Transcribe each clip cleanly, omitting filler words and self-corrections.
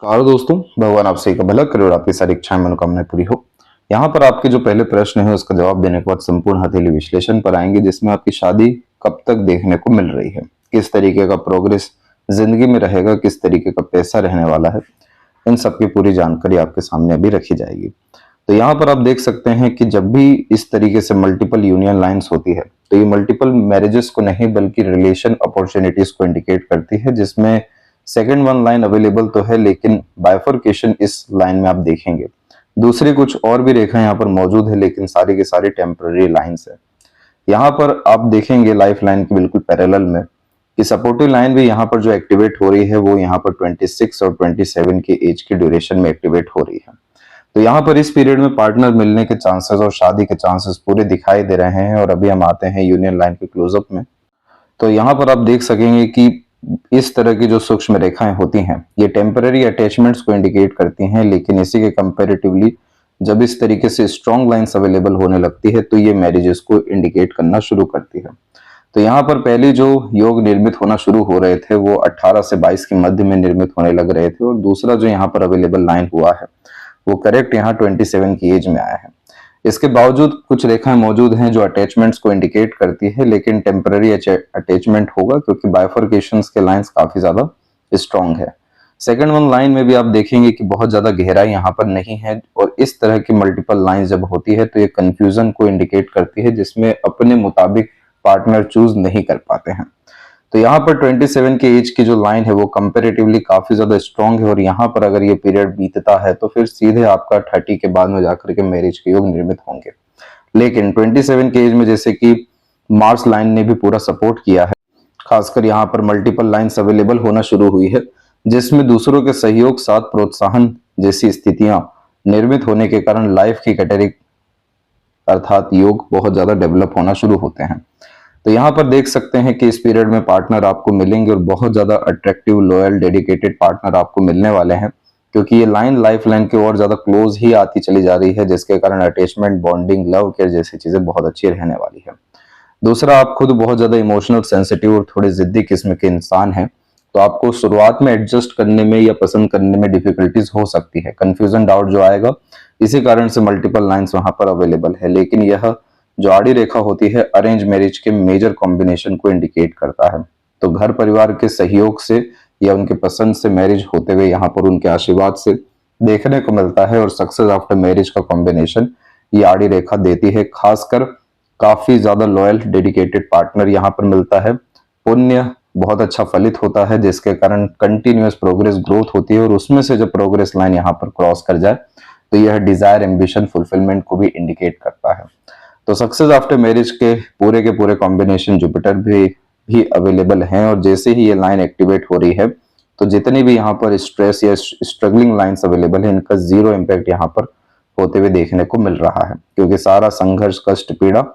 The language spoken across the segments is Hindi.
कार दोस्तों, भगवान आपसे का भला करे और आपकी सारी इच्छाएं मनोकामनाएं पूरी हो। यहाँ पर आपके जो पहले प्रश्न है उसका जवाब देने के बाद संपूर्ण हथेली विश्लेषण पर आएंगे, जिसमें आपकी शादी कब तक देखने को मिल रही है, किस तरीके का प्रोग्रेस जिंदगी में रहेगा, किस तरीके का पैसा रहने वाला है, इन सब की पूरी जानकारी आपके सामने अभी रखी जाएगी। तो यहाँ पर आप देख सकते हैं कि जब भी इस तरीके से मल्टीपल यूनियन लाइंस होती है तो ये मल्टीपल मैरिजेस को नहीं बल्कि रिलेशन अपॉर्चुनिटीज को इंडिकेट करती है, जिसमें सेकंड वन लाइन अवेलेबल तो है लेकिन बाइफर्केशन इस लाइन में आप देखेंगे। दूसरी कुछ और भी रेखा यहाँ पर मौजूद है लेकिन सारी की सारी टेम्पररी लाइंस है। यहाँ पर आप देखेंगे लाइफ लाइन के बिल्कुल पैरेलल में कि सपोर्टिव लाइन भी यहाँ पर जो एक्टिवेट हो रही है वो यहाँ पर 26 और 27 की एज की ड्यूरेशन में एक्टिवेट हो रही है। तो यहाँ पर इस पीरियड में पार्टनर मिलने के चांसेस और शादी के चांसेस पूरे दिखाई दे रहे हैं। और अभी हम आते हैं यूनियन लाइन के क्लोजअप में। तो यहाँ पर आप देख सकेंगे कि इस तरह की जो सूक्ष्म रेखाएं होती हैं ये टेम्पररी अटैचमेंट्स को इंडिकेट करती हैं, लेकिन इसी के कंपैरेटिवली जब इस तरीके से स्ट्रॉन्ग लाइंस अवेलेबल होने लगती है तो ये मैरिजेस को इंडिकेट करना शुरू करती है। तो यहाँ पर पहले जो योग निर्मित होना शुरू हो रहे थे वो 18 से 22 के मध्य में निर्मित होने लग रहे थे, और दूसरा जो यहाँ पर अवेलेबल लाइन हुआ है वो करेक्ट यहाँ 27 की एज में आया है। इसके बावजूद कुछ रेखाएं मौजूद हैं जो अटैचमेंट्स को इंडिकेट करती है, लेकिन टेम्पररी अटैचमेंट होगा क्योंकि बाइफर्केशंस के लाइंस काफी ज्यादा स्ट्रॉन्ग है। सेकंड वन लाइन में भी आप देखेंगे कि बहुत ज्यादा गहराई यहाँ पर नहीं है, और इस तरह की मल्टीपल लाइंस जब होती है तो ये कंफ्यूजन को इंडिकेट करती है, जिसमें अपने मुताबिक पार्टनर चूज नहीं कर पाते हैं। तो यहाँ पर 27 के एज की जो लाइन है वो कंपेरेटिवली काफी ज्यादा स्ट्रॉन्ग है, और यहाँ पर अगर ये पीरियड बीतता है तो फिर सीधे आपका 30 के बाद में जाकर के मैरिज के योग निर्मित होंगे। लेकिन 27 के एज में जैसे कि मार्स लाइन ने भी पूरा सपोर्ट किया है, खासकर यहाँ पर मल्टीपल लाइन्स अवेलेबल होना शुरू हुई है, जिसमें दूसरों के सहयोग साथ प्रोत्साहन जैसी स्थितियां निर्मित होने के कारण लाइफ की कैटेगरी अर्थात योग बहुत ज्यादा डेवलप होना शुरू होते हैं। तो यहाँ पर देख सकते हैं कि इस पीरियड में पार्टनर आपको मिलेंगे और बहुत ज्यादा अट्रैक्टिव, लॉयल, डेडिकेटेड पार्टनर आपको मिलने वाले हैं, क्योंकि ये लाइन लाइफ लाइन की और ज्यादा क्लोज ही आती चली जा रही है, जिसके कारण अटैचमेंट, बॉन्डिंग, लव केयर जैसी चीजें बहुत अच्छी रहने वाली है। दूसरा, आप खुद बहुत ज्यादा इमोशनल, सेंसिटिव और थोड़े जिद्दी किस्म के इंसान हैं, तो आपको शुरुआत में एडजस्ट करने में या पसंद करने में डिफिकल्टीज हो सकती है, कंफ्यूजन, डाउट जो आएगा, इसी कारण से मल्टीपल लाइन्स वहां पर अवेलेबल है। लेकिन यह जो आड़ी रेखा होती है अरेंज मैरिज के मेजर कॉम्बिनेशन को इंडिकेट करता है। तो घर परिवार के सहयोग से या उनके पसंद से मैरिज होते हुए यहाँ पर उनके आशीर्वाद से देखने को मिलता है, और सक्सेस आफ्टर मैरिज का कॉम्बिनेशन ये आड़ी रेखा देती है। खासकर काफी ज्यादा लॉयल, डेडिकेटेड पार्टनर यहाँ पर मिलता है। पुण्य बहुत अच्छा फलित होता है, जिसके कारण कंटिन्यूअस प्रोग्रेस, ग्रोथ होती है, और उसमें से जब प्रोग्रेस लाइन यहाँ पर क्रॉस कर जाए तो यह डिजायर, एम्बिशन, फुलफिलमेंट को भी इंडिकेट करता है। तो सक्सेस आफ्टर मैरिज के पूरे कॉम्बिनेशन जुपिटर भी अवेलेबल हैं, और जैसे ही ये लाइन एक्टिवेट हो रही है तो जितनी भी यहाँ पर स्ट्रेस या स्ट्रगलिंग लाइंस अवेलेबल है इनका जीरो इम्पैक्ट यहाँ पर होते हुए देखने को मिल रहा है, क्योंकि सारा संघर्ष, कष्ट, पीड़ा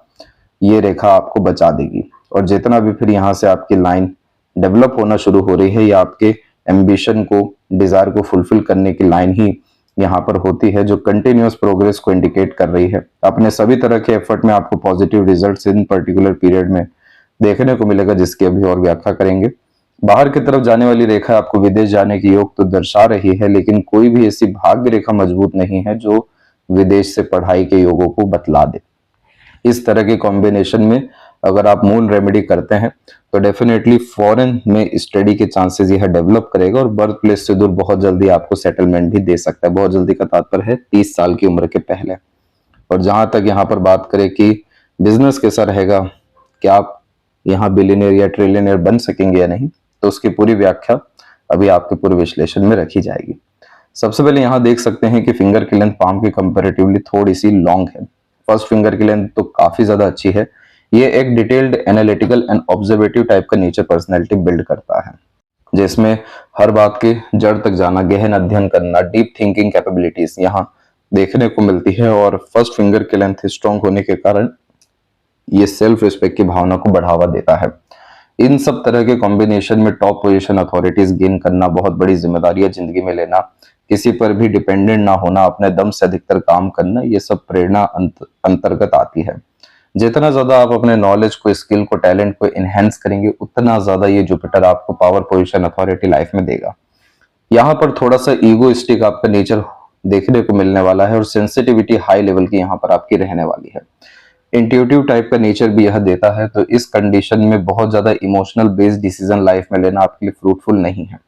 ये रेखा आपको बचा देगी। और जितना भी फिर यहाँ से आपकी लाइन डेवलप होना शुरू हो रही है या आपके एम्बिशन को, डिजायर को फुलफिल करने की लाइन ही यहाँ पर होती है, जो कंटिन्यूअस प्रोग्रेस को इंडिकेट कर रही है। अपने सभी तरह के एफर्ट में आपको positive results in particular period में देखने को मिलेगा, जिसकी अभी और व्याख्या करेंगे। बाहर की तरफ जाने वाली रेखा आपको विदेश जाने की योग तो दर्शा रही है, लेकिन कोई भी ऐसी भाग्य रेखा मजबूत नहीं है जो विदेश से पढ़ाई के योगों को बतला दे। इस तरह के कॉम्बिनेशन में अगर आप मूल रेमेडी करते हैं तो डेफिनेटली फॉरेन में स्टडी के चांसेस यह डेवलप करेगा, और बर्थ प्लेस से दूर बहुत जल्दी आपको सेटलमेंट भी दे सकता है। बहुत जल्दी का तात्पर्य है 30 साल की उम्र के पहले। और जहां तक यहाँ पर बात करें कि बिजनेस कैसा रहेगा, क्या आप यहाँ बिलियनियर या ट्रिलियनियर बन सकेंगे या नहीं, तो उसकी पूरी व्याख्या अभी आपके पूरे विश्लेषण में रखी जाएगी। सबसे पहले यहाँ देख सकते हैं कि फिंगर की लेंथ पाम की कंपेरेटिवली थोड़ी सी लॉन्ग है। फर्स्ट फिंगर की लेंथ तो काफी ज्यादा अच्छी है। ये एक डिटेल्ड, एनालिटिकल एंड ऑब्जर्वेटिव टाइप का नेचर पर्सनैलिटी बिल्ड करता है, जिसमें हर बात के जड़ तक जाना, गहन अध्ययन करना, डीप थिंकिंग कैपेबिलिटीज यहाँ देखने को मिलती है। और फर्स्ट फिंगर की लेंथ स्ट्रॉन्ग होने के कारण ये सेल्फ रिस्पेक्ट की भावना को बढ़ावा देता है। इन सब तरह के कॉम्बिनेशन में टॉप पोजीशन, अथॉरिटीज गेन करना, बहुत बड़ी जिम्मेदारियां जिंदगी में लेना, किसी पर भी डिपेंडेंट ना होना, अपने दम से अधिकतर काम करना, ये सब प्रेरणा अंतर्गत आती है। जितना ज्यादा आप अपने नॉलेज को, स्किल को, टैलेंट को इनहेंस करेंगे, उतना ज्यादा ये जुपिटर आपको पावर, पोजीशन, अथॉरिटी लाइफ में देगा। यहाँ पर थोड़ा सा ईगोइस्टिक आपका नेचर देखने को मिलने वाला है और सेंसिटिविटी हाई लेवल की यहाँ पर आपकी रहने वाली है। इंट्यूटिव टाइप का नेचर भी यह देता है, तो इस कंडीशन में बहुत ज्यादा इमोशनल बेस्ड डिसीजन लाइफ में लेना आपके लिए फ्रूटफुल नहीं है।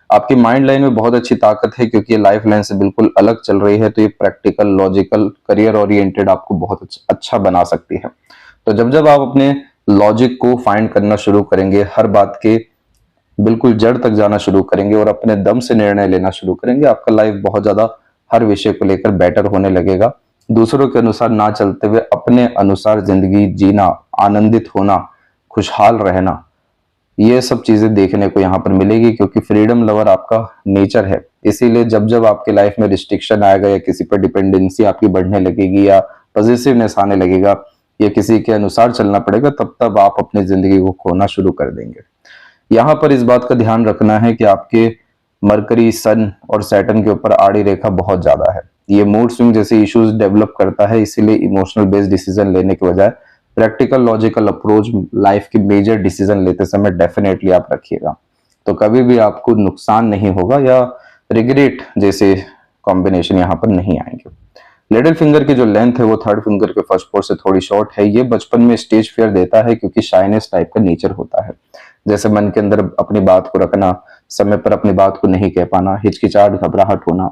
आपकी माइंड लाइन में बहुत अच्छी ताकत है क्योंकि ये लाइफ लाइन से बिल्कुल अलग चल रही है, तो ये प्रैक्टिकल, लॉजिकल, करियर ओरिएंटेड आपको बहुत अच्छा बना सकती है। तो जब जब आप अपने लॉजिक को फाइंड करना शुरू करेंगे, हर बात के बिल्कुल जड़ तक जाना शुरू करेंगे और अपने दम से निर्णय लेना शुरू करेंगे, आपका लाइफ बहुत ज्यादा हर विषय को लेकर बेटर होने लगेगा। दूसरों के अनुसार ना चलते हुए अपने अनुसार जिंदगी जीना, आनंदित होना, खुशहाल रहना, ये सब चीजें देखने को यहाँ पर मिलेगी क्योंकि फ्रीडम लवर आपका नेचर है। इसीलिए जब जब आपके लाइफ में रिस्ट्रिक्शन आएगा या किसी पर डिपेंडेंसी आपकी बढ़ने लगेगी या पॉजिटिवनेस आने लगेगा या किसी के अनुसार चलना पड़ेगा, तब तब आप अपनी जिंदगी को खोना शुरू कर देंगे। यहाँ पर इस बात का ध्यान रखना है कि आपके मरकरी, सन और सैटर्न के ऊपर आड़ी रेखा बहुत ज्यादा है। ये मूड स्विंग जैसे इश्यूज डेवलप करता है, इसीलिए इमोशनल बेस्ड डिसीजन लेने के बजाय प्रैक्टिकल लॉजिकल अप्रोच लाइफ की मेजर डिसीजन लेते समय डेफिनेटली आप रखिएगा, तो कभी भी आपको नुकसान नहीं होगा या रिग्रेट जैसे कॉम्बिनेशन यहाँ पर नहीं आएंगे। लिटिल फिंगर की जो लेंथ है वो थर्ड फिंगर के फर्स्ट पोर से थोड़ी शॉर्ट है। ये बचपन में स्टेज फियर देता है क्योंकि शाइनेस टाइप का नेचर होता है, जैसे मन के अंदर अपनी बात को रखना, समय पर अपनी बात को नहीं कह पाना, हिचकिचाहट, घबराहट होना,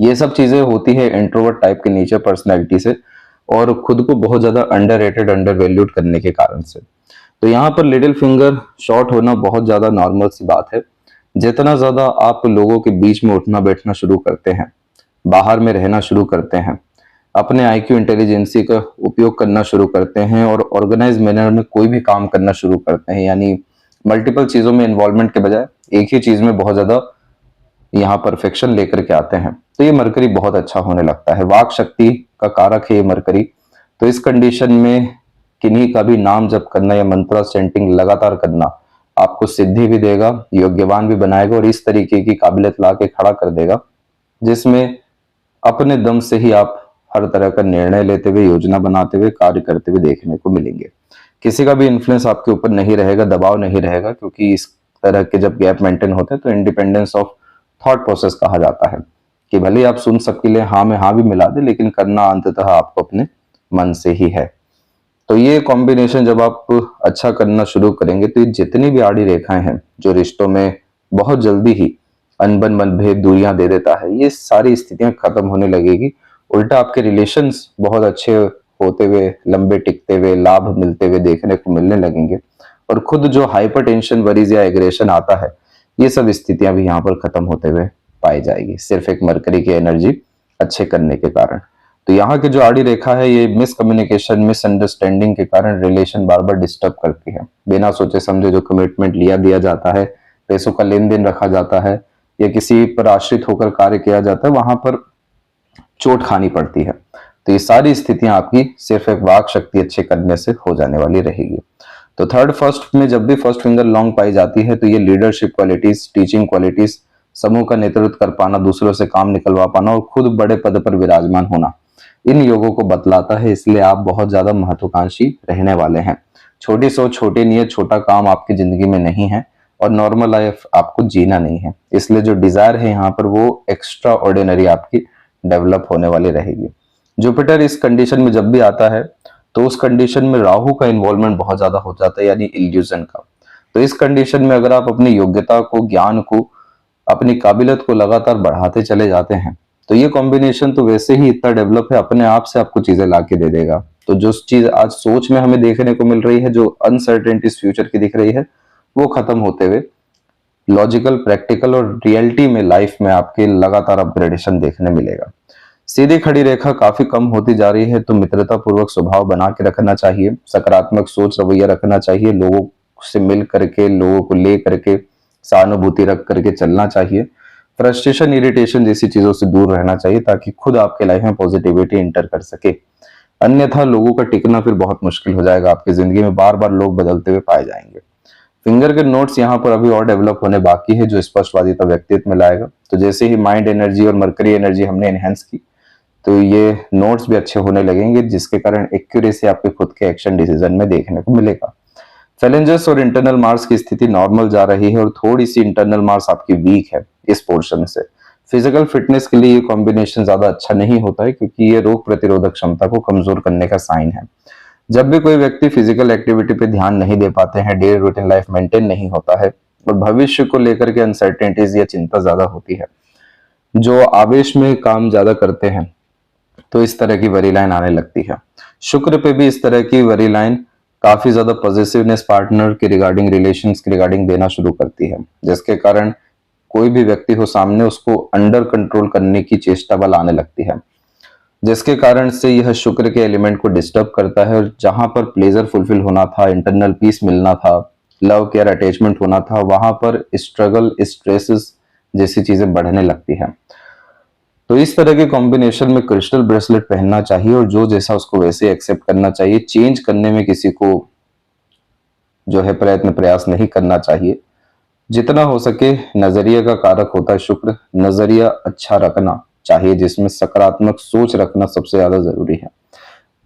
ये सब चीजें होती है इंट्रोवर्ट टाइप के नेचर पर्सनैलिटी से और खुद को बहुत ज्यादा अंडररेटेड, अंडर वैल्यूड करने के कारण से। तो यहाँ पर लिटिल फिंगर शॉर्ट होना बहुत ज्यादा नॉर्मल सी बात है। जितना ज्यादा आप लोगों के बीच में उठना बैठना शुरू करते हैं, बाहर में रहना शुरू करते हैं, अपने आईक्यू इंटेलिजेंसी का उपयोग करना शुरू करते हैं और ऑर्गेनाइज मैनर में कोई भी काम करना शुरू करते हैं, यानी मल्टीपल चीजों में इन्वॉल्वमेंट के बजाय एक ही चीज में बहुत ज्यादा यहाँ परफेक्शन लेकर के आते हैं, तो ये मरकरी बहुत अच्छा होने लगता है। वाक शक्ति का कारक है ये मरकरी, तो इस कंडीशन में किन्हीं का भी नाम जप करना या मंत्रा चैंटिंग लगातार करना आपको सिद्धि भी देगा, योग्यवान भी बनाएगा और इस तरीके की काबिलियत ला के खड़ा कर देगा जिसमें अपने दम से ही आप हर तरह का निर्णय लेते हुए, योजना बनाते हुए, कार्य करते हुए देखने को मिलेंगे। किसी का भी इन्फ्लुएंस आपके ऊपर नहीं रहेगा, दबाव नहीं रहेगा, क्योंकि इस तरह के जब गैप मेंटेन होते हैं तो इंडिपेंडेंस ऑफ थॉट प्रोसेस कहा जाता है कि भले आप सुन सबके लिए हाँ में हाँ भी मिला दे, लेकिन करना अंततः आपको अपने मन से ही है। तो ये कॉम्बिनेशन जब आप अच्छा करना शुरू करेंगे तो ये जितनी भी आड़ी रेखाएं हैं जो रिश्तों में बहुत जल्दी ही अनबन, मतभेद, दूरियां दे देता है, ये सारी स्थितियां खत्म होने लगेगी। उल्टा आपके रिलेशंस बहुत अच्छे होते हुए, लंबे टिकते हुए, लाभ मिलते हुए देखने को मिलने लगेंगे और खुद जो हाइपर टेंशन, वरीज या एग्रेशन आता है, ये सब स्थितियां भी यहाँ पर खत्म होते हुए पाई जाएगी, सिर्फ एक मरकरी की एनर्जी अच्छे करने के कारण। तो यहाँ की जो आड़ी रेखा है ये मिसकम्युनिकेशन, मिसअंडरस्टैंडिंग के कारण रिलेशन बार बार डिस्टर्ब करती है। बिना सोचे समझे जो कमिटमेंट दिया जाता है, पैसों का लेन देन रखा जाता है या किसी पर आश्रित होकर कार्य किया जाता है, वहां पर चोट खानी पड़ती है। तो ये सारी स्थितियां आपकी सिर्फ एक वाक शक्ति अच्छे करने से हो जाने वाली रहेगी। तो थर्ड फर्स्ट में जब भी फर्स्ट फिंगर लॉन्ग पाई जाती है तो ये लीडरशिप क्वालिटीज, टीचिंग क्वालिटीज, समूह का नेतृत्व कर पाना, दूसरों से काम निकलवा पाना और खुद बड़े पद पर विराजमान होना, इन योगों को बतलाता है। इसलिए आप बहुत ज्यादा महत्वाकांक्षी रहने वाले हैं। छोटी सोच, छोटी नीयत, छोटा काम आपकी जिंदगी में नहीं है और नॉर्मल लाइफ आपको जीना नहीं है। इसलिए जो डिजायर है यहाँ पर वो एक्स्ट्रा ऑर्डिनरी आपकी डेवलप होने वाली रहेगी। जुपिटर इस कंडीशन में जब भी आता है तो उस कंडीशन में राहु का इन्वॉल्वमेंट बहुत ज्यादा हो जाता है, यानी इल्यूजन का। तो इस कंडीशन में अगर आप अपनी योग्यता को, ज्ञान को, अपनी काबिलियत को लगातार बढ़ाते चले जाते हैं तो ये कॉम्बिनेशन तो वैसे ही इतना डेवलप है, अपने आप से आपको चीजें ला के दे देगा। तो जो चीज आज सोच में हमें देखने को मिल रही है, जो अनसर्टेनिटीज फ्यूचर की दिख रही है, वो खत्म होते हुए लॉजिकल, प्रैक्टिकल और रियलिटी में लाइफ में आपके लगातार अपग्रेडेशन देखने मिलेगा। सीधी खड़ी रेखा काफी कम होती जा रही है, तो मित्रता पूर्वक स्वभाव बना के रखना चाहिए, सकारात्मक सोच रवैया रखना चाहिए, लोगों से मिल करके, लोगों को ले करके सहानुभूति रख करके चलना चाहिए। फ्रस्ट्रेशन, इरिटेशन जैसी चीजों से दूर रहना चाहिए ताकि खुद आपके लाइफ में पॉजिटिविटी इंटर कर सके। अन्यथा लोगों का टिकना फिर बहुत मुश्किल हो जाएगा। आपकी जिंदगी में बार बार लोग बदलते हुए पाए जाएंगे। फिंगर के नोट्स यहाँ पर अभी और डेवलप होने बाकी है, जो स्पष्टवादिता व्यक्तित्व में लाएगा। तो जैसे ही माइंड एनर्जी और मरकरी एनर्जी हमने एनहेंस की तो ये नोट्स भी अच्छे होने लगेंगे, जिसके कारण एक्यूरेसी आपके खुद के एक्शन डिसीजन में देखने को मिलेगा। फैलेंजस और इंटरनल मार्स की स्थिति नॉर्मल जा रही है और थोड़ी सी इंटरनल मार्स आपकी वीक है इस पोर्शन से। फिजिकल फिटनेस के लिए ये कॉम्बिनेशन ज्यादा अच्छा नहीं होता है क्योंकि ये रोग प्रतिरोधक क्षमता को कमजोर करने का साइन है। जब भी कोई व्यक्ति फिजिकल एक्टिविटी पे ध्यान नहीं दे पाते हैं, डेली रूटीन लाइफ मेंटेन नहीं होता है और भविष्य को लेकर के अनसर्टेनिटीज या चिंता ज्यादा होती है, जो आवेश में काम ज्यादा करते हैं, तो इस तरह की वरी लाइन आने लगती है। शुक्र पे भी इस तरह की वरी लाइन काफी ज्यादा पॉजिटिवनेस पार्टनर के रिगार्डिंग, रिलेशंस के रिगार्डिंग देना शुरू करती है, जिसके कारण कोई भी व्यक्ति हो सामने उसको अंडर कंट्रोल करने की चेष्टा बल आने लगती है, जिसके कारण से यह शुक्र के एलिमेंट को डिस्टर्ब करता है और जहां पर प्लेजर फुलफिल होना था, इंटरनल पीस मिलना था, लव केयर अटैचमेंट होना था, वहां पर स्ट्रगल, स्ट्रेसेस जैसी चीजें बढ़ने लगती है। तो इस तरह के कॉम्बिनेशन में क्रिस्टल ब्रेसलेट पहनना चाहिए और जो जैसा उसको वैसे एक्सेप्ट करना चाहिए। चेंज करने में किसी को जो है प्रयत्न प्रयास नहीं करना चाहिए। जितना हो सके नजरिया का कारक होता है शुक्र, नजरिया अच्छा रखना चाहिए जिसमें सकारात्मक सोच रखना सबसे ज्यादा जरूरी है।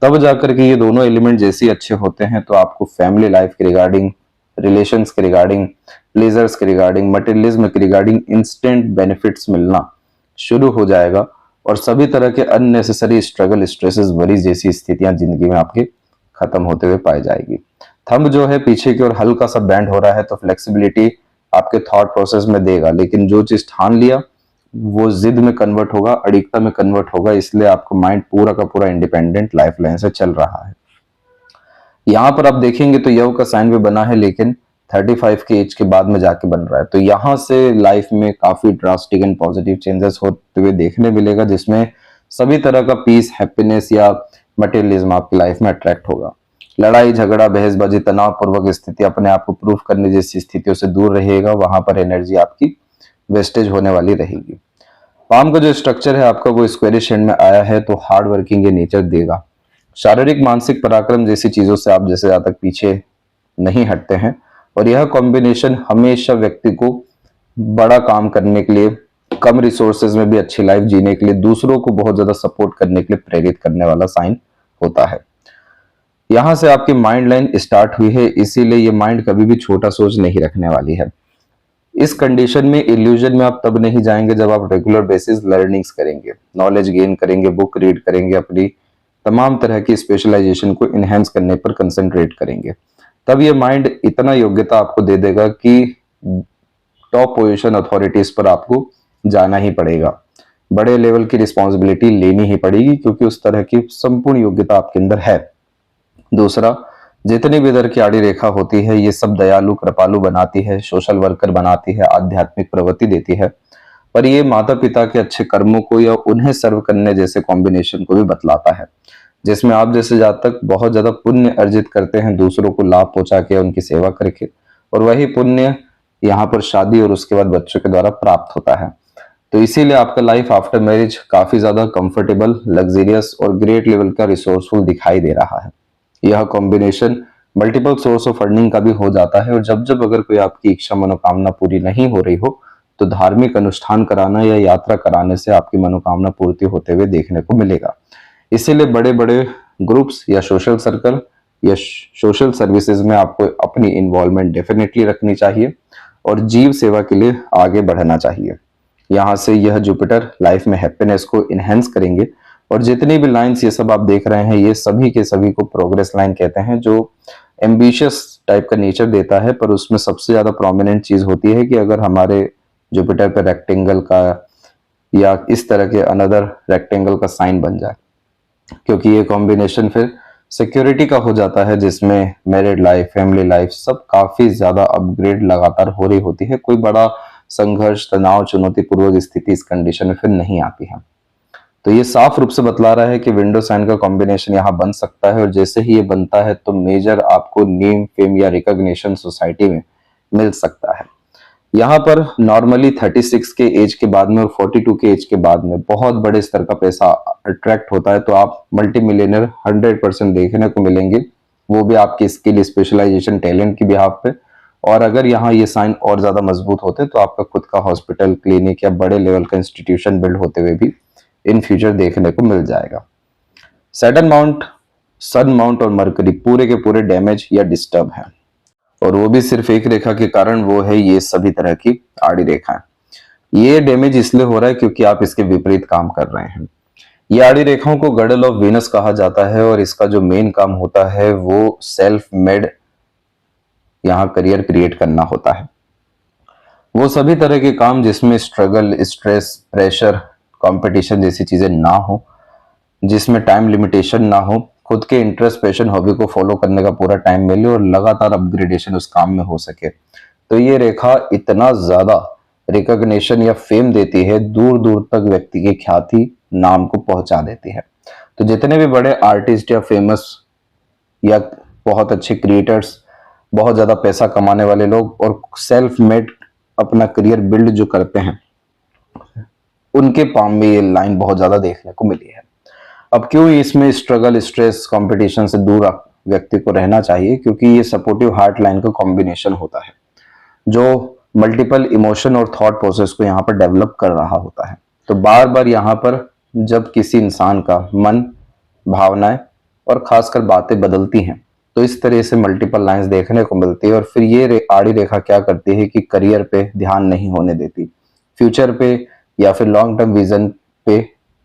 तब जाकर के ये दोनों एलिमेंट जैसे अच्छे होते हैं तो आपको फैमिली लाइफ के रिगार्डिंग, रिलेशंस के रिगार्डिंग, प्लेजर्स के रिगार्डिंग, मटेरियलिज्म के रिगार्डिंग इंस्टेंट बेनिफिट्स मिलना शुरू हो जाएगा और सभी तरह के अननेसेसरी स्ट्रगल, स्ट्रेसेस, वरीज जैसी स्थितियां जिंदगी में आपके खत्म होते हुए पाई जाएगी। थंब जो है पीछे की ओर हल्का सा बैंड हो रहा है तो फ्लेक्सिबिलिटी आपके थॉट प्रोसेस में देगा, लेकिन जो चीज ठान लिया वो जिद में कन्वर्ट होगा, अड़िगता में कन्वर्ट होगा, इसलिए आपका माइंड पूरा का पूरा इंडिपेंडेंट लाइफ लाइन से चल रहा है। यहाँ पर आप देखेंगे तो यव का साइन भी बना है, लेकिन 35 के एज के बाद में जाके बन रहा है, तो यहाँ से लाइफ में काफी ड्रास्टिक एंड पॉजिटिव चेंजेस होते हुए देखने मिलेगा, जिसमें सभी तरह का पीस, हैप्पीनेस या मटेरियलिज्म आपकी लाइफ में अट्रैक्ट होगा। लड़ाई झगड़ा, बहसबाजी, तनावपूर्वक स्थिति, अपने आप को प्रूफ करने जैसी स्थितियों से दूर रहिएगा, वहां पर एनर्जी आपकी वेस्टेज होने वाली रहेगी। पाम का जो स्ट्रक्चर है आपका वो स्क्वेरिश शेड में आया है, तो हार्ड वर्किंग ये नेचर देगा। शारीरिक मानसिक पराक्रम जैसी चीजों से आप जैसे ज्यादा तक पीछे नहीं हटते हैं और यह कॉम्बिनेशन हमेशा व्यक्ति को बड़ा काम करने के लिए, कम रिसोर्सेज में भी अच्छी लाइफ जीने के लिए, दूसरों को बहुत ज्यादा सपोर्ट करने के लिए प्रेरित करने वाला साइन होता है। यहां से आपकी माइंड लाइन स्टार्ट हुई है, इसीलिए ये माइंड कभी भी छोटा सोच नहीं रखने वाली है। इस कंडीशन में, इल्यूजन में आप तब नहीं जाएंगे जब आप रेगुलर बेसिस लर्निंग्स करेंगे, नॉलेज गेन करेंगे, बुक रीड करेंगे, अपनी तमाम तरह की स्पेशलाइजेशन को इनहेंस करने पर कंसंट्रेट करेंगे। तब ये माइंड इतना योग्यता आपको दे देगा कि टॉप पोजीशन अथॉरिटीज पर आपको जाना ही पड़ेगा, बड़े लेवल की रिस्पॉन्सिबिलिटी लेनी ही पड़ेगी, क्योंकि उस तरह की संपूर्ण योग्यता आपके अंदर है। दूसरा, जितनी भी इधर की आड़ी रेखा होती है ये सब दयालु, कृपालु बनाती है, सोशल वर्कर बनाती है, आध्यात्मिक प्रवृत्ति देती है, पर ये माता पिता के अच्छे कर्मों को या उन्हें सर्व करने जैसे कॉम्बिनेशन को भी बतलाता है, जिसमें आप जैसे जातक बहुत ज्यादा पुण्य अर्जित करते हैं दूसरों को लाभ पहुंचा के, उनकी सेवा करके, और वही पुण्य यहाँ पर शादी और उसके बाद बच्चों के द्वारा प्राप्त होता है। तो इसीलिए आपका लाइफ आफ्टर मैरिज काफी ज्यादा कंफर्टेबल, लग्जरियस और ग्रेट लेवल का रिसोर्सफुल दिखाई दे रहा है। यह combination multiple source of earning का भी हो जाता है और जब जब अगर कोई आपकी इच्छा मनोकामना पूरी नहीं हो रही हो तो धार्मिक अनुष्ठान कराना या यात्रा कराने से आपकी मनोकामना पूर्ति होते हुए देखने को मिलेगा। इसीलिए बड़े बड़े ग्रुप्स या सोशल सर्कल या सोशल सर्विसेज में आपको अपनी इन्वॉल्वमेंट डेफिनेटली रखनी चाहिए और जीव सेवा के लिए आगे बढ़ना चाहिए। यहाँ से यह जुपिटर लाइफ में हैप्पीनेस को इनहेंस करेंगे और जितनी भी लाइंस ये सब आप देख रहे हैं ये सभी के सभी को प्रोग्रेस लाइन कहते हैं, जो एम्बिशियस टाइप का नेचर देता है, पर उसमें सबसे ज्यादा प्रोमिनेंट चीज होती है कि अगर हमारे जुपिटर पे रेक्टेंगल का या इस तरह के अनदर रेक्टेंगल का साइन बन जाए, क्योंकि ये कॉम्बिनेशन फिर सिक्योरिटी का हो जाता है, जिसमें मैरिड लाइफ, फैमिली लाइफ सब काफी ज्यादा अपग्रेड लगातार हो रही होती है। कोई बड़ा संघर्ष, तनाव, चुनौतीपूर्वक स्थिति इस कंडीशन में फिर नहीं आती है। तो ये साफ रूप से बतला रहा है कि विंडो साइन का कॉम्बिनेशन यहाँ बन सकता है और जैसे ही ये बनता है तो मेजर आपको नेम, फेम या रिकॉग्निशन सोसाइटी में मिल सकता है। यहाँ पर नॉर्मली 36 के एज के बाद में और 42 के एज के बाद में बहुत बड़े स्तर का पैसा अट्रैक्ट होता है, तो आप मल्टी मिलियनर 100% देखने को मिलेंगे, वो भी आपकी स्किल, स्पेशलाइजेशन, टैलेंट की बिहाफ पे। और अगर यहाँ ये साइन और ज्यादा मजबूत होते तो आपका खुद का हॉस्पिटल, क्लिनिक या बड़े लेवल का इंस्टीट्यूशन बिल्ड होते हुए भी इन फ्यूचर देखने को मिल जाएगा। सैटर्न माउंट, सन माउंट और मरकरी पूरे के पूरे डैमेज या डिस्टर्ब हैं। और वो भी सिर्फ एक रेखा के कारण, वो है ये सभी तरह की आड़ी रेखाएं। ये डैमेज इसलिए हो रहा है क्योंकि आप इसके विपरीत काम कर रहे हैं। ये आड़ी रेखाओं को गडल ऑफ वीनस कहा जाता है और इसका जो मेन काम होता है वो सेल्फ मेड यहाँ करियर क्रिएट करना होता है। वो सभी तरह के काम जिसमें स्ट्रगल, स्ट्रेस, प्रेशर, कंपटीशन जैसी चीजें ना हो, जिसमें टाइम लिमिटेशन ना हो, खुद के इंटरेस्ट, पैशन, हॉबी को फॉलो करने का पूरा टाइम मिले और लगातार अपग्रेडेशन उस काम में हो सके। तो ये रेखा इतना ज्यादा रिकॉग्निशन या फेम देती है, दूर दूर तक व्यक्ति की ख्याति, नाम को पहुंचा देती है। तो जितने भी बड़े आर्टिस्ट या फेमस या बहुत अच्छे क्रिएटर्स, बहुत ज्यादा पैसा कमाने वाले लोग और सेल्फ मेड अपना करियर बिल्ड जो करते हैं, उनके पाम में ये लाइन बहुत ज्यादा देखने को मिली है। अब क्यों इसमें स्ट्रगल, स्ट्रेस, कंपटीशन से दूर व्यक्ति को रहना चाहिए? क्योंकि ये सपोर्टिव हार्ट लाइन का कॉम्बिनेशन होता है जो मल्टीपल इमोशन और थॉट प्रोसेस को यहाँ पर डेवलप कर रहा होता है। तो बार बार यहाँ पर जब किसी इंसान का मन, भावनाएं और खासकर बातें बदलती हैं तो इस तरह से मल्टीपल लाइंस देखने को मिलती है। और फिर ये आड़ी रेखा क्या करती है कि करियर पे ध्यान नहीं होने देती, फ्यूचर पे या फिर लॉन्ग टर्म विजन पे,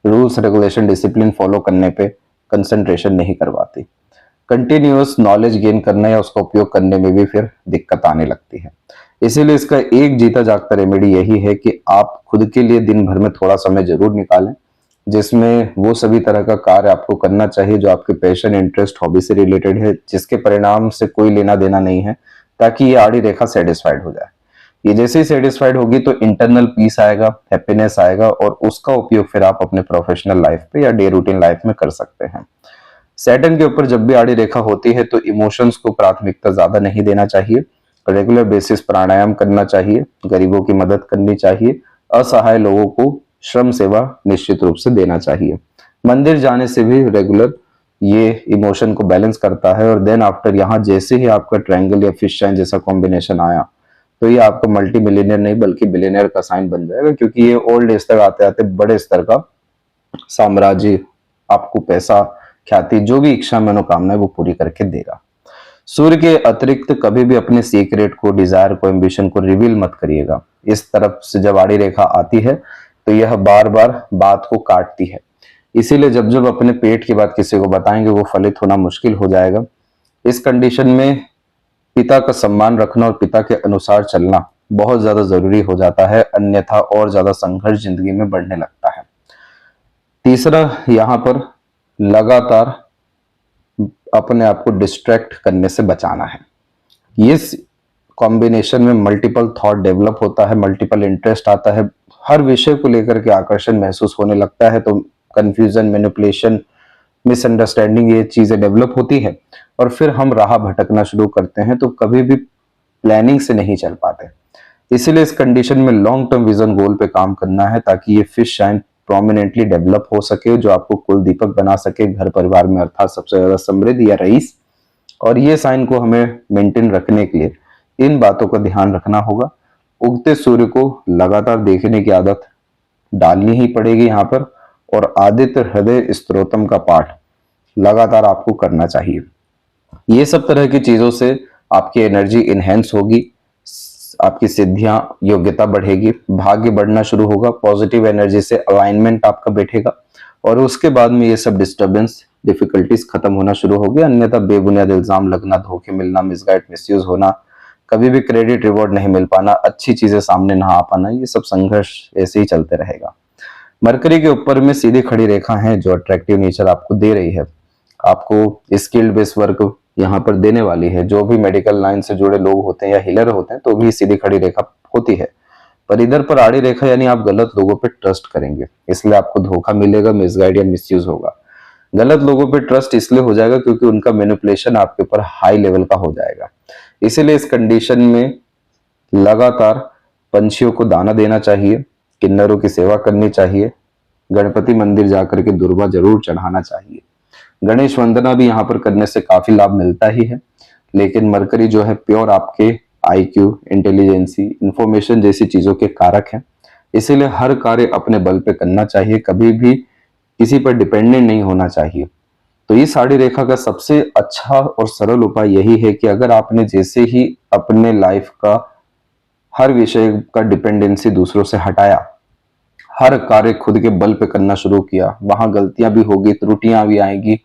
रूल्स, रेगुलेशन, डिसिप्लिन फॉलो करने पे कंसंट्रेशन नहीं करवाती। कंटिन्यूअस नॉलेज गेन करना या उसका उपयोग करने में भी फिर दिक्कत आने लगती है। इसीलिए इसका एक जीता जागता रेमेडी यही है कि आप खुद के लिए दिन भर में थोड़ा समय जरूर निकालें, जिसमें वो सभी तरह का कार्य आपको करना चाहिए जो आपके पैशन, इंटरेस्ट, हॉबी से रिलेटेड है, जिसके परिणाम से कोई लेना देना नहीं है, ताकि ये आड़ी रेखा सेटिस्फाइड हो जाए। ये जैसे ही सेटिस्फाइड होगी तो इंटरनल पीस आएगा, हैप्पीनेस आएगा और उसका उपयोग फिर आप अपने प्रोफेशनल लाइफ पे या डे रूटीन लाइफ में कर सकते हैं। सैटर्न के ऊपर जब भी आड़ी रेखा होती है तो इमोशंस को प्राथमिकता ज्यादा नहीं देना चाहिए, रेगुलर बेसिस प्राणायाम करना चाहिए, गरीबों की मदद करनी चाहिए, असहाय लोगों को श्रम सेवा निश्चित रूप से देना चाहिए। मंदिर जाने से भी रेगुलर ये इमोशन को बैलेंस करता है। और देन आफ्टर यहाँ जैसे ही आपका ट्रायंगल या फिश साइन जैसा कॉम्बिनेशन आया तो ये आपका मल्टी मिलियनर नहीं बल्कि बिलियनर का साइन बन जाएगा, क्योंकि ये ओल्ड एज तक आते आते बड़े स्तर का साम्राज्य आपको पैसा, ख्याति, जो भी इच्छा, मनोकामना है वो पूरी करके देगा। सूर्य के अतिरिक्त कभी भी अपने सीक्रेट को, डिजायर को, एम्बिशन को रिवील मत करिएगा। इस तरफ से जब आड़ी रेखा आती है तो यह बार बार बात को काटती है। इसीलिए जब जब अपने पेट की बात किसी को बताएंगे वो फलित होना मुश्किल हो जाएगा। इस कंडीशन में पिता का सम्मान रखना और पिता के अनुसार चलना बहुत ज्यादा जरूरी हो जाता है, अन्यथा और ज्यादा संघर्ष जिंदगी में बढ़ने लगता है। तीसरा, यहाँ पर लगातार अपने आप को डिस्ट्रैक्ट करने से बचाना है। इस कॉम्बिनेशन में मल्टीपल थॉट डेवलप होता है, मल्टीपल इंटरेस्ट आता है, हर विषय को लेकर के आकर्षण महसूस होने लगता है, तो कंफ्यूजन, मैनिपुलेशन, मिसअंडरस्टैंडिंग ये चीजें डेवलप होती है और फिर हम राह भटकना शुरू करते हैं, तो कभी भी प्लानिंग से नहीं चल पाते। इसीलिए इस कंडीशन में लॉन्ग टर्म विजन गोल पे काम करना है ताकि ये फिश साइन प्रोमिनेंटली डेवलप हो सके, जो आपको कुल दीपक बना सके घर परिवार में, अर्थात सबसे ज्यादा समृद्ध या रईस। और ये साइन को हमें मेंटेन रखने के लिए इन बातों का ध्यान रखना होगा। उगते सूर्य को लगातार देखने की आदत डालनी ही पड़ेगी यहाँ पर, और आदित्य हृदय स्तोत्रम का पाठ लगातार आपको करना चाहिए। ये सब तरह की चीजों से आपकी एनर्जी इनहेंस होगी, आपकी सिद्धियां, योग्यता बढ़ेगी, भाग्य बढ़ना शुरू होगा, पॉजिटिव एनर्जी से अलाइनमेंट आपका बैठेगा और उसके बाद में ये सब डिस्टर्बेंस, डिफिकल्टीज खत्म होना शुरू होगी। अन्यथा बेबुनियाद इल्जाम लगना, धोखे मिलना, मिसगाइड, मिसयूज होना, कभी भी क्रेडिट रिवॉर्ड नहीं मिल पाना, अच्छी चीजें सामने ना आ पाना, ये सब संघर्ष ऐसे ही चलते रहेगा। मरकरी के ऊपर में सीधी खड़ी रेखा है जो अट्रैक्टिव नेचर आपको दे रही है, आपको स्किल्ड बेस वर्क यहाँ पर देने वाली है। जो भी मेडिकल लाइन से जुड़े लोग होते हैं या हीलर होते हैं तो भी सीधी खड़ी रेखा होती है, पर इधर पर आड़ी रेखा यानी आप गलत लोगों पे ट्रस्ट करेंगे, इसलिए आपको धोखा मिलेगा, मिसगाइड या मिसयूज होगा। गलत लोगों पे ट्रस्ट इसलिए हो जाएगा क्योंकि उनका मैनिपुलेशन आपके ऊपर हाई लेवल का हो जाएगा। इसीलिए इस कंडीशन में लगातार पंछियों को दाना देना चाहिए, किन्नरों की सेवा करनी चाहिए, गणपति मंदिर जाकर के दुर्वा जरूर चढ़ाना चाहिए। गणेश वंदना भी यहाँ पर करने से काफी लाभ मिलता ही है, लेकिन मरकरी जो है प्योर आपके आईक्यू, इंटेलिजेंसी, इंफॉर्मेशन जैसी चीजों के कारक है। इसीलिए हर कार्य अपने बल पे करना चाहिए, कभी भी किसी पर डिपेंडेंट नहीं होना चाहिए। तो इस आड़ी रेखा का सबसे अच्छा और सरल उपाय यही है कि अगर आपने जैसे ही अपने लाइफ का हर विषय का डिपेंडेंसी दूसरों से हटाया, हर कार्य खुद के बल पे करना शुरू किया, वहां गलतियां भी होगी, त्रुटियां भी आएंगी,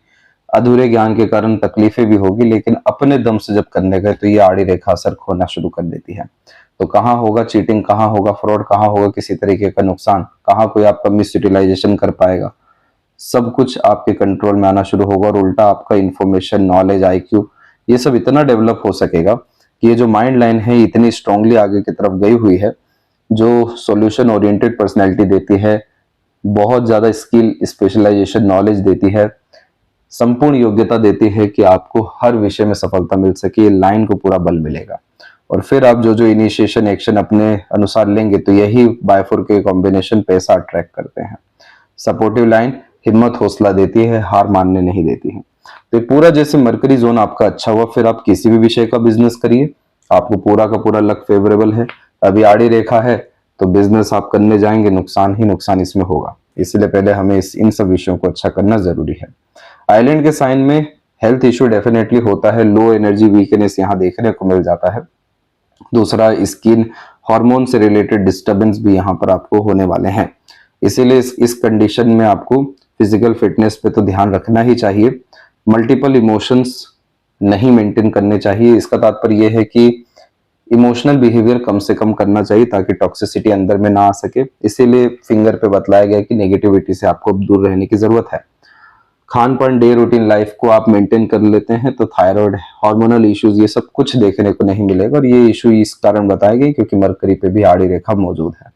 अधूरे ज्ञान के कारण तकलीफें भी होगी, लेकिन अपने दम से जब करने गए तो ये आड़ी रेखा असर खोना शुरू कर देती है। तो कहाँ होगा चीटिंग, कहाँ होगा फ्रॉड, कहाँ होगा किसी तरीके का नुकसान, कहाँ कोई आपका मिस यूटिलाइजेशन कर पाएगा, सब कुछ आपके कंट्रोल में आना शुरू होगा और उल्टा आपका इंफॉर्मेशन, नॉलेज, आईक्यू, ये सब इतना डेवलप हो सकेगा कि ये जो माइंड लाइन है इतनी स्ट्रांगली आगे की तरफ गई हुई है, जो सॉल्यूशन ओरिएंटेड पर्सनैलिटी देती है, बहुत ज्यादा स्किल, स्पेशलाइजेशन, नॉलेज देती है, संपूर्ण योग्यता देती है कि आपको हर विषय में सफलता मिल सके, लाइन को पूरा बल मिलेगा। और फिर आप जो जो इनिशिएशन एक्शन अपने अनुसार लेंगे तो यही बायफोर के कॉम्बिनेशन पैसा अट्रैक्ट करते हैं। सपोर्टिव लाइन हिम्मत, हौसला देती है, हार मानने नहीं देती है। तो पूरा जैसे मरकरी जोन आपका अच्छा हुआ, फिर आप किसी भी विषय का बिजनेस करिए, आपको पूरा का पूरा लक फेवरेबल है। अभी आड़ी रेखा है तो बिजनेस आप करने जाएंगे, नुकसान ही नुकसान इसमें होगा, इसलिए पहले हमें इन सब विषयों को अच्छा करना जरूरी है। आइलैंड के साइन में हेल्थ इश्यू डेफिनेटली होता है, लो एनर्जी, वीकनेस यहाँ देखने को मिल जाता है। दूसरा, स्किन हार्मोन से रिलेटेड डिस्टरबेंस भी यहाँ पर आपको होने वाले हैं, इसीलिए इस कंडीशन में आपको फिजिकल फिटनेस पे तो ध्यान रखना ही चाहिए। मल्टीपल इमोशंस नहीं मेंटेन करने चाहिए, इसका तात्पर्य यह है कि इमोशनल बिहेवियर कम से कम करना चाहिए ताकि टॉक्सिसिटी अंदर में ना आ सके। इसीलिए फिंगर पे बतलाया गया कि नेगेटिविटी से आपको दूर रहने की जरूरत है। खान पान, डे रूटीन लाइफ को आप मेंटेन कर लेते हैं तो थायराइड, हार्मोनल इश्यूज, ये सब कुछ देखने को नहीं मिलेगा। और ये इशू इस कारण बताए गए क्योंकि मरकरी पे भी आड़ी रेखा मौजूद है।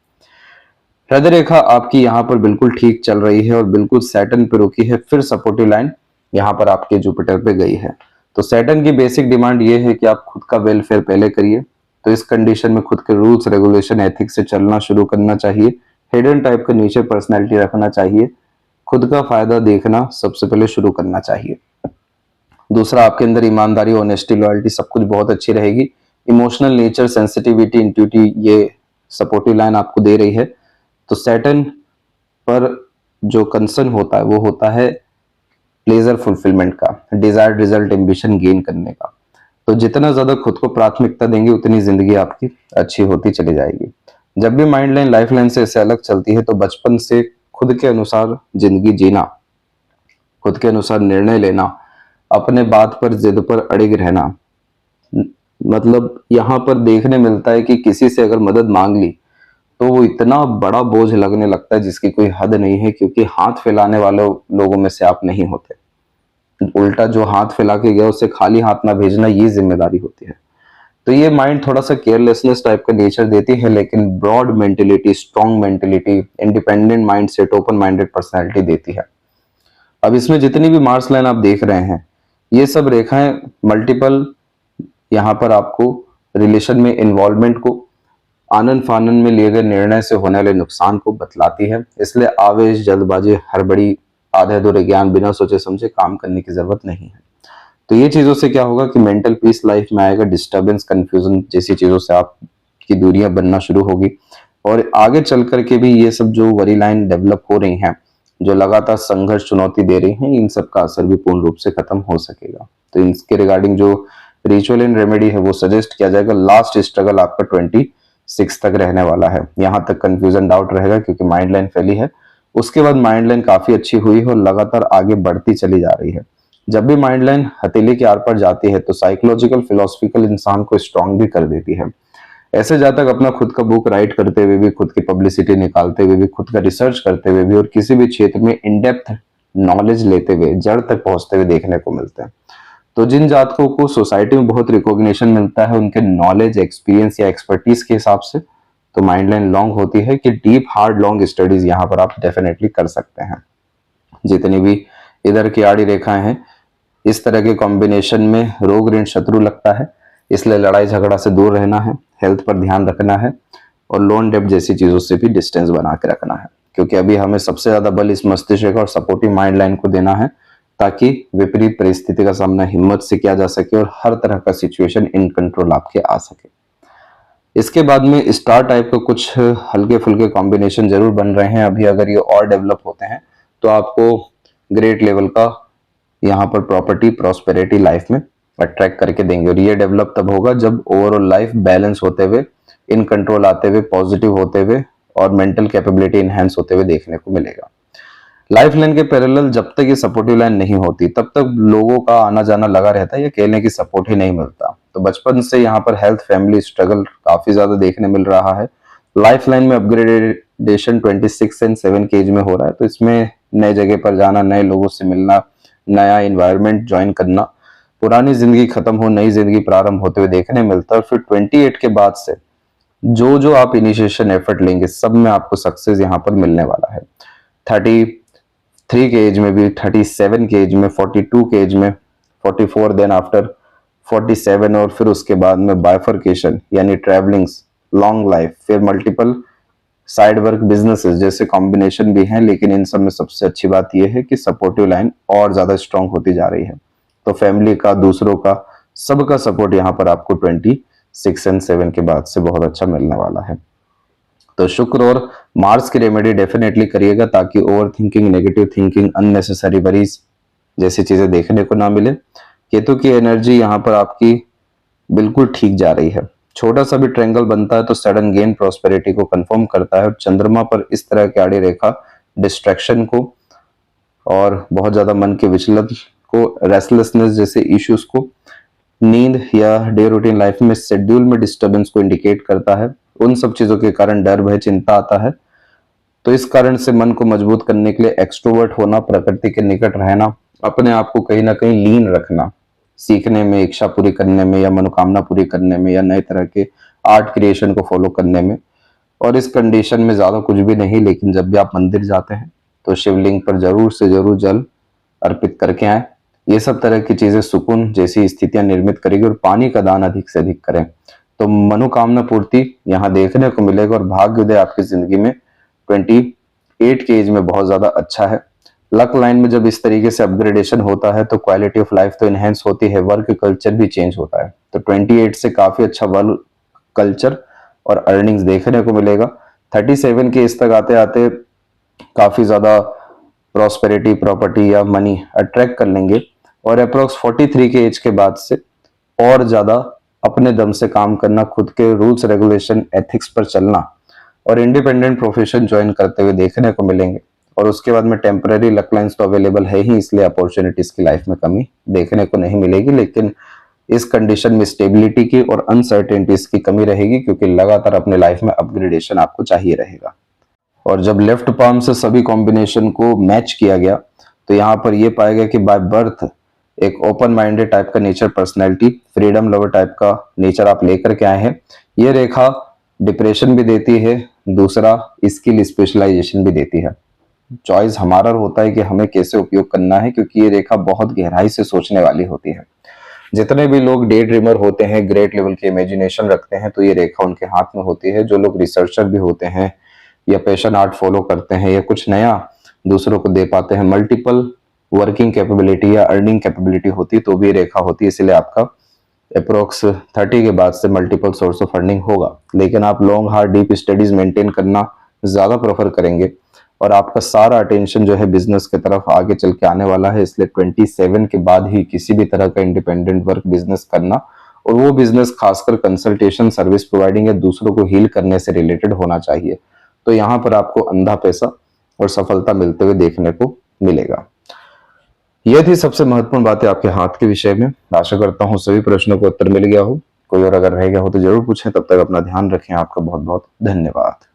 हृदय रेखा आपकी यहाँ पर बिल्कुल ठीक चल रही है और बिल्कुल सैटर्न पे रुकी है, फिर सपोर्टिव लाइन यहाँ पर आपके जुपिटर पे गई है। तो सैटर्न की बेसिक डिमांड ये है कि आप खुद का वेलफेयर पहले करिए। तो इस कंडीशन में खुद के रूल्स, रेगुलेशन, एथिक्स से चलना शुरू करना चाहिए। हिडन टाइप का नीचे पर्सनैलिटी रखना चाहिए। खुद का फायदा देखना सबसे पहले शुरू करना चाहिए। दूसरा, आपके अंदर ईमानदारी, ऑनेस्टी, लॉयल्टी सब कुछ बहुत अच्छी रहेगी। इमोशनल नेचर, सेंसिटिविटी, इंट्यूटी, ये सपोर्टिव लाइन आपको दे रही है। तो सैटर्न पर जो कंसर्न होता है वो होता है प्लेजर फुलफिलमेंट का, डिजायर्ड रिजल्ट, एम्बिशन गेन करने का। तो जितना ज्यादा खुद को प्राथमिकता देंगे उतनी जिंदगी आपकी अच्छी होती चली जाएगी। जब भी माइंड लाइन लाइफ लाइन से इससे अलग चलती है तो बचपन से खुद के अनुसार जिंदगी जीना, खुद के अनुसार निर्णय लेना, अपने बात पर, जिद पर अड़िग रहना, मतलब यहाँ पर देखने मिलता है कि किसी से अगर मदद मांग ली तो वो इतना बड़ा बोझ लगने लगता है जिसकी कोई हद नहीं है, क्योंकि हाथ फैलाने वाले लोगों में से आप नहीं होते। उल्टा जो हाथ फैला के गया उसे खाली हाथ ना भेजना, ये जिम्मेदारी होती है। तो ये माइंड थोड़ा सा केयरलेसनेस टाइप का नेचर देती है, लेकिन broad mentality, strong mentality, independent mindset, open minded personality देती है। अब इसमें जितनी भी मार्स लाइन आप देख रहे हैं ये सब रेखाएं मल्टीपल यहाँ पर आपको रिलेशन में इन्वॉल्वमेंट को, आनंद फानन में लिए गए निर्णय से होने वाले नुकसान को बतलाती है। इसलिए आवेश, जल्दबाजी, हड़बड़ी, आधे अधूरे ज्ञान, बिना सोचे समझे काम करने की जरूरत नहीं है। तो ये चीजों से क्या होगा कि मेंटल पीस लाइफ में आएगा, डिस्टर्बेंस, कंफ्यूजन जैसी चीजों से आपकी दूरियां बनना शुरू होगी। और आगे चल करके भी ये सब जो वरी लाइन डेवलप हो रही हैं, जो लगातार संघर्ष, चुनौती दे रही हैं, इन सब का असर भी पूर्ण रूप से खत्म हो सकेगा। तो इसके रिगार्डिंग जो रिचुअल एंड रेमेडी है वो सजेस्ट किया जाएगा। लास्ट स्ट्रगल आपका 26 तक रहने वाला है, यहाँ तक कंफ्यूजन, डाउट रहेगा क्योंकि माइंड लाइन फैली है। उसके बाद माइंड लाइन काफी अच्छी हुई है और लगातार आगे बढ़ती चली जा रही है। जब भी माइंड लाइन हथेली के आर पर जाती है तो साइकोलॉजिकल, फिलोसफिकल इंसान को स्ट्रांग भी कर देती है। ऐसे जातक अपना खुद का बुक राइट करते हुए भी, खुद की पब्लिसिटी निकालते हुए भी, खुद का रिसर्च करते हुए भी और किसी भी क्षेत्र में इन डेप्थ नॉलेज लेते हुए जड़ तक पहुंचते हुए देखने को मिलते हैं। तो जिन जातकों को सोसाइटी में बहुत रिकॉग्निशन मिलता है उनके नॉलेज, एक्सपीरियंस या एक्सपर्टीज के हिसाब से, तो माइंड लाइन लॉन्ग होती है कि डीप, हार्ड, लॉन्ग स्टडीज यहाँ पर आप डेफिनेटली कर सकते हैं। जितनी भी इधर की आड़ी रेखाएं हैं, इस तरह के कॉम्बिनेशन में रोग, ऋण, शत्रु लगता है, इसलिए लड़ाई झगड़ा से दूर रहना है, हेल्थ पर ध्यान रखना है और लोन डेब्ट जैसी चीजों से भी डिस्टेंस बना के रखना है। क्योंकि अभी हमें सबसे ज्यादा बल इस मस्तिष्क और सपोर्टिव माइंड लाइन को देना है ताकि विपरीत परिस्थिति का सामना हिम्मत से किया जा सके और हर तरह का सिचुएशन इन कंट्रोल आपके आ सके। इसके बाद में स्टार टाइप का कुछ हल्के फुल्के कॉम्बिनेशन जरूर बन रहे हैं। अभी अगर ये और डेवलप होते हैं तो आपको ग्रेट लेवल का यहाँ पर प्रॉपर्टी प्रॉस्पेरिटी लाइफ में अट्रैक्ट करके देंगे। और ये डेवलप तब होगा जब ओवरऑल लाइफ बैलेंस होते हुए, इन कंट्रोल आते हुए, पॉजिटिव होते हुए और मेंटल कैपेबिलिटी इनहेंस होते हुए देखने को मिलेगा। लाइफ लाइन के पैरेलल जब तक ये सपोर्टिव लाइन नहीं होती तब तक लोगों का आना जाना लगा रहता है, ये कहने की सपोर्ट ही नहीं मिलता। तो बचपन से यहाँ पर हेल्थ फैमिली स्ट्रगल काफी ज्यादा देखने मिल रहा है। लाइफ लाइन में अपग्रेडेशन 26 एंड 7 के एज में हो रहा है, तो इसमें नए जगह पर जाना, नए लोगों से मिलना, नया इन्वायरमेंट ज्वाइन करना, पुरानी जिंदगी खत्म हो नई जिंदगी प्रारंभ होते हुए देखने मिलता है। और फिर 28 के बाद से जो जो आप इनिशिएशन एफर्ट लेंगे सब में आपको सक्सेस यहाँ पर मिलने वाला है। 33 के एज में भी, 37 के एज में, 42 के एज में, 44, देन आफ्टर 47, और फिर उसके बाद में बाइफर्केशन यानी ट्रैवलिंग्स, लॉन्ग लाइफ, फिर मल्टीपल साइड वर्क बिजनेसेस जैसे कॉम्बिनेशन भी हैं। लेकिन इन सब में सबसे अच्छी बात यह है कि सपोर्टिव लाइन और ज्यादा स्ट्रांग होती जा रही है। तो फैमिली का, दूसरों का, सबका सपोर्ट यहाँ पर आपको 26 एंड 7 के बाद से बहुत अच्छा मिलने वाला है। तो शुक्र और मार्स की रेमेडी डेफिनेटली करिएगा ताकि over thinking, negative thinking, unnecessary worries जैसी चीजें देखने को ना मिले। केतु की एनर्जी यहाँ पर आपकी बिल्कुल ठीक जा रही है। छोटा सा भी ट्रायंगल बनता है तो सडन गेन प्रॉस्पेरिटी को कंफर्म करता है। और चंद्रमा पर इस तरह की आड़ी रेखा डिस्ट्रैक्शन को और बहुत ज्यादा मन के विचलन को, रेस्टलेसनेस जैसे इश्यूज को, नींद या डे रूटीन लाइफ में शेड्यूल में डिस्टर्बेंस को इंडिकेट करता है। उन सब चीजों के कारण डर, भय, चिंता आता है। तो इस कारण से मन को मजबूत करने के लिए एक्सट्रोवर्ट होना, प्रकृति के निकट रहना, अपने आप को कहीं ना कहीं लीन रखना, सीखने में, इच्छा पूरी करने में या मनोकामना पूरी करने में या नए तरह के आर्ट क्रिएशन को फॉलो करने में। और इस कंडीशन में ज्यादा कुछ भी नहीं, लेकिन जब भी आप मंदिर जाते हैं तो शिवलिंग पर जरूर से जरूर जल अर्पित करके आए। ये सब तरह की चीजें सुकून जैसी स्थितियां निर्मित करेगी। और पानी का दान अधिक से अधिक करें तो मनोकामना पूर्ति यहाँ देखने को मिलेगा। और भाग्योदय आपकी जिंदगी में 28 के एज में बहुत ज्यादा अच्छा है। लक लाइन में जब इस तरीके से अपग्रेडेशन होता है तो क्वालिटी ऑफ लाइफ तो इनहेंस होती है, वर्क कल्चर भी चेंज होता है। तो 28 से काफी अच्छा वर्क कल्चर और अर्निंग्स देखने को मिलेगा। 37 के एज तक आते आते काफी ज्यादा प्रॉस्पेरिटी, प्रॉपर्टी या मनी अट्रैक्ट कर लेंगे। और अप्रोक्स 43 के एज के बाद से और ज्यादा अपने दम से काम करना, खुद के रूल्स रेगुलेशन एथिक्स पर चलना और इंडिपेंडेंट प्रोफेशन ज्वाइन करते हुए देखने को मिलेंगे। और उसके बाद में टेम्पररी लक लाइन्स तो अवेलेबल है ही, इसलिए अपॉर्चुनिटीज की लाइफ में कमी देखने को नहीं मिलेगी। लेकिन इस कंडीशन में स्टेबिलिटी की और अनसर्टेनिटीज की कमी रहेगी, क्योंकि लगातार अपने लाइफ में अपग्रेडेशन आपको चाहिए रहेगा। और जब लेफ्ट पाम से सभी कॉम्बिनेशन को मैच किया गया तो यहाँ पर यह पाएगा कि बाय बर्थ एक ओपन माइंडेड टाइप का nature, personality, freedom lover type का नेचर आप लेकर के आए हैं। ये रेखा डिप्रेशन भी देती है, दूसरा स्किल स्पेशलाइजेशन भी देती है। चॉइस हमारा होता है कि हमें कैसे उपयोग करना है, क्योंकि ये रेखा बहुत गहराई से सोचने वाली होती है। जितने भी लोग डे ड्रीमर होते हैं, ग्रेट लेवल की इमेजिनेशन रखते हैं, तो ये रेखा उनके हाथ में होती है। जो लोग रिसर्चर भी होते हैं या पैशन आर्ट फॉलो करते हैं या कुछ नया दूसरों को दे पाते हैं, मल्टीपल वर्किंग कैपेबिलिटी या अर्निंग कैपेबिलिटी होती है, तो भी रेखा होती है। इसलिए आपका अप्रोक्स 30 के बाद से मल्टीपल सोर्स ऑफ अर्निंग होगा। लेकिन आप long hard deep studies maintain करना ज्यादा प्रेफर करेंगे और आपका सारा अटेंशन जो है बिजनेस की तरफ आगे चल के आने वाला है। इसलिए 27 के बाद ही किसी भी तरह का इंडिपेंडेंट वर्क बिजनेस करना, और वो बिजनेस खासकर कंसल्टेशन सर्विस प्रोवाइडिंग या दूसरों को हील करने से रिलेटेड होना चाहिए। तो यहाँ पर आपको अंधा पैसा और सफलता मिलते हुए देखने को मिलेगा। यह थी सबसे महत्वपूर्ण बातें आपके हाथ के विषय में। आशा करता हूँ सभी प्रश्नों को उत्तर मिल गया हो। कोई और अगर रह गया हो तो जरूर पूछें। तब तक अपना ध्यान रखें। आपका बहुत बहुत धन्यवाद।